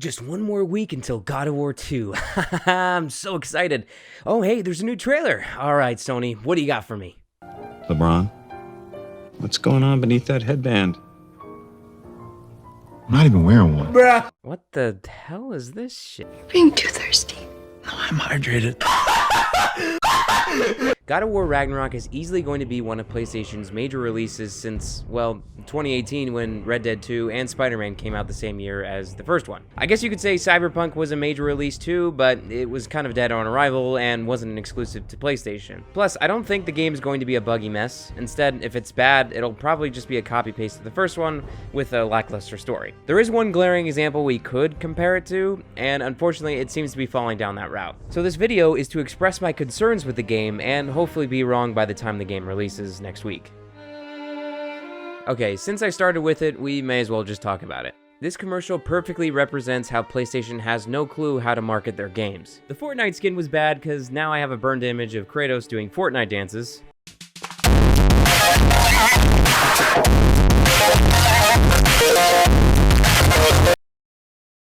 Just one more week until God of War 2. I'm so excited. Oh, hey, there's a new trailer. All right, Sony, what do you got for me? LeBron, what's going on beneath that headband? I'm not even wearing one. Bruh. What the hell is this shit? You're being too thirsty. No, I'm hydrated. God of War Ragnarok is easily going to be one of PlayStation's major releases since, well, 2018 when Red Dead 2 and Spider-Man came out the same year as the first one. I guess you could say Cyberpunk was a major release too, but it was kind of dead on arrival and wasn't an exclusive to PlayStation. Plus, I don't think the game is going to be a buggy mess. Instead, if it's bad, it'll probably just be a copy-paste of the first one with a lackluster story. There is one glaring example we could compare it to, and unfortunately, it seems to be falling down that route. So this video is to express my concerns with the game and hopefully be wrong by the time the game releases next week. Okay, since I started with it, we may as well just talk about it. This commercial perfectly represents how PlayStation has no clue how to market their games. The Fortnite skin was bad because now I have a burned image of Kratos doing Fortnite dances.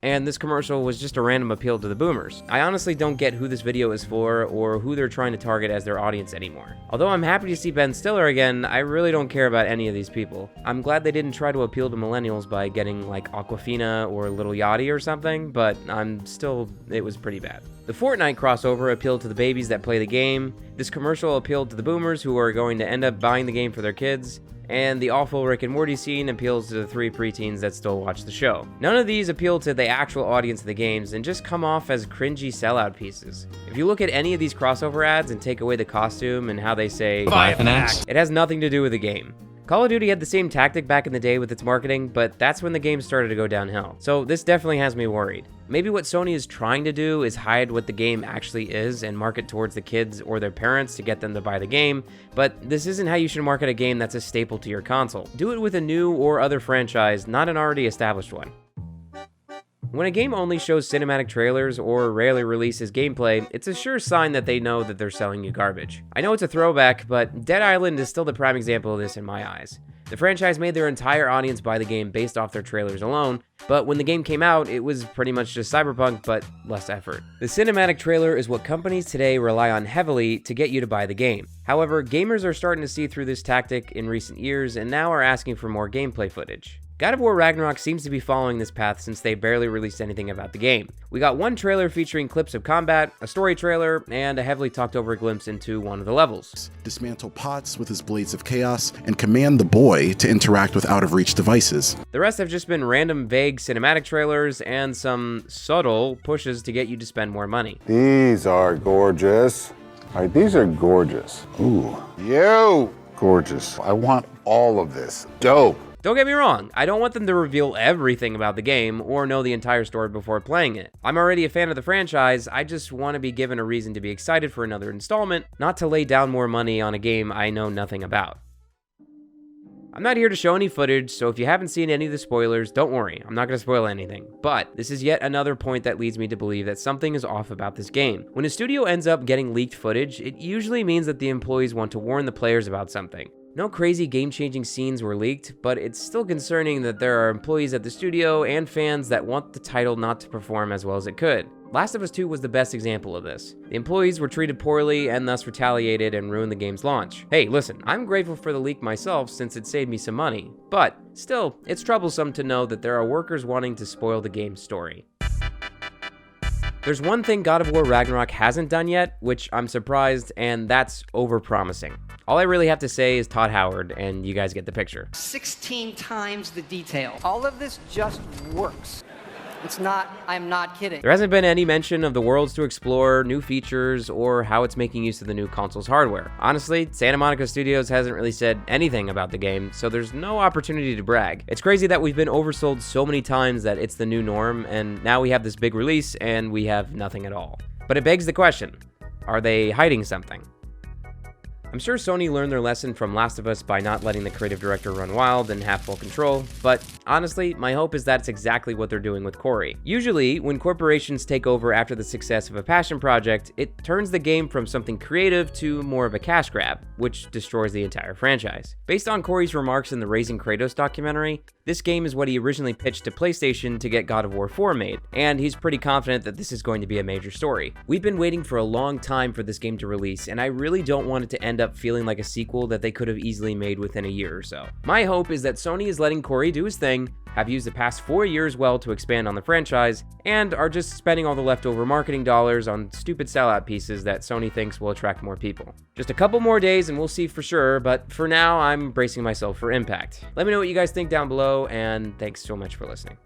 And this commercial was just a random appeal to the boomers. I honestly don't get who this video is for or who they're trying to target as their audience anymore. Although I'm happy to see Ben Stiller again, I really don't care about any of these people. I'm glad they didn't try to appeal to millennials by getting like Aquafina or Little Yachty or something, but it was pretty bad. The Fortnite crossover appealed to the babies that play the game. This commercial appealed to the boomers who are going to end up buying the game for their kids. And the awful Rick and Morty scene appeals to the 3 preteens that still watch the show. None of these appeal to the actual audience of the games and just come off as cringy sellout pieces. If you look at any of these crossover ads and take away the costume and how they say, "Buy an axe," it has nothing to do with the game. Call of Duty had the same tactic back in the day with its marketing, but that's when the game started to go downhill. So this definitely has me worried. Maybe what Sony is trying to do is hide what the game actually is and market towards the kids or their parents to get them to buy the game, but this isn't how you should market a game that's a staple to your console. Do it with a new or other franchise, not an already established one. When a game only shows cinematic trailers or rarely releases gameplay, it's a sure sign that they know that they're selling you garbage. I know it's a throwback, but Dead Island is still the prime example of this in my eyes. The franchise made their entire audience buy the game based off their trailers alone, but when the game came out, it was pretty much just Cyberpunk, but less effort. The cinematic trailer is what companies today rely on heavily to get you to buy the game. However, gamers are starting to see through this tactic in recent years and now are asking for more gameplay footage. God of War Ragnarok seems to be following this path since they barely released anything about the game. We got one trailer featuring clips of combat, a story trailer, and a heavily talked over glimpse into one of the levels. Dismantle pots with his blades of chaos, and command the boy to interact with out-of-reach devices. The rest have just been random vague cinematic trailers and some subtle pushes to get you to spend more money. These are gorgeous. All right, these are gorgeous. Ooh, yo, gorgeous. I want all of this. Dope. Don't get me wrong, I don't want them to reveal everything about the game or know the entire story before playing it. I'm already a fan of the franchise, I just want to be given a reason to be excited for another installment, not to lay down more money on a game I know nothing about. I'm not here to show any footage, so if you haven't seen any of the spoilers, don't worry, I'm not going to spoil anything. But this is yet another point that leads me to believe that something is off about this game. When a studio ends up getting leaked footage, it usually means that the employees want to warn the players about something. No crazy game-changing scenes were leaked, but it's still concerning that there are employees at the studio and fans that want the title not to perform as well as it could. Last of Us 2 was the best example of this. The employees were treated poorly and thus retaliated and ruined the game's launch. Hey, listen, I'm grateful for the leak myself since it saved me some money, but still, it's troublesome to know that there are workers wanting to spoil the game's story. There's one thing God of War Ragnarok hasn't done yet, which I'm surprised, and that's overpromising. All I really have to say is Todd Howard, and you guys get the picture. 16 times the detail. All of this just works. I'm not kidding. There hasn't been any mention of the worlds to explore, new features, or how it's making use of the new console's hardware. Honestly, Santa Monica Studios hasn't really said anything about the game, so there's no opportunity to brag. It's crazy that we've been oversold so many times that it's the new norm, and now we have this big release, and we have nothing at all. But it begs the question, are they hiding something? I'm sure Sony learned their lesson from Last of Us by not letting the creative director run wild and have full control, but honestly, my hope is that's exactly what they're doing with Corey. Usually, when corporations take over after the success of a passion project, it turns the game from something creative to more of a cash grab, which destroys the entire franchise. Based on Corey's remarks in the Raising Kratos documentary, this game is what he originally pitched to PlayStation to get God of War 4 made, and he's pretty confident that this is going to be a major story. We've been waiting for a long time for this game to release, and I really don't want it to end up feeling like a sequel that they could have easily made within a year or so. My hope is that Sony is letting Corey do his thing, have used the past 4 years well to expand on the franchise, and are just spending all the leftover marketing dollars on stupid sellout pieces that Sony thinks will attract more people. Just a couple more days and we'll see for sure, but for now, I'm bracing myself for impact. Let me know what you guys think down below, and thanks so much for listening.